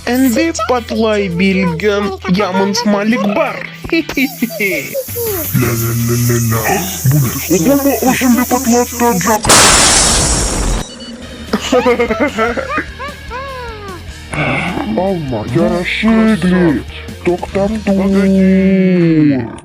Endi patlay bilgin Yamın Malik bar. La la la la la. Bu ne? Oğlum o şimdi patlatacak. Allah yaraşıklı. Doktor dur.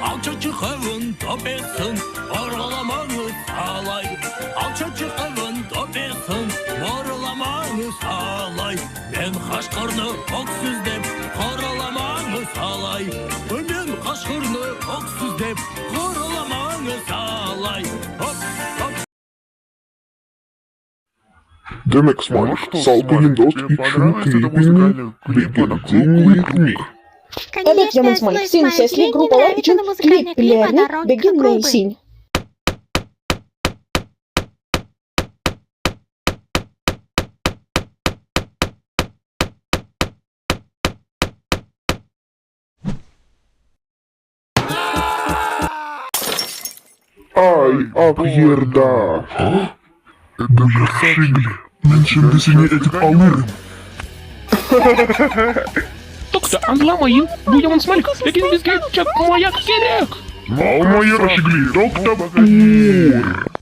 Alça çıkavın topesin, oralamanı sağlay. Alça çıkavın topesin, oralamanı sağlay. Ben kaşkırını oksuz dep, koralamanı sağlay. Ben kaşkırını oksuz dep, koralamanı sağlay. Hop hop. Demek Смайлик, Salgın Dost için klibini beklediğin Evet, Yaman Смайлик, Sin sesli grupalar için kliplerini beğenmelisin. Ay Akyerda. Yaraşıklı. Ben şimdi seni edip alırım. Doktor anlamayın. Bu Yaman Malik. Lakin bizge çakmayak gerek. Alma yaraşıklı. Doktor dur.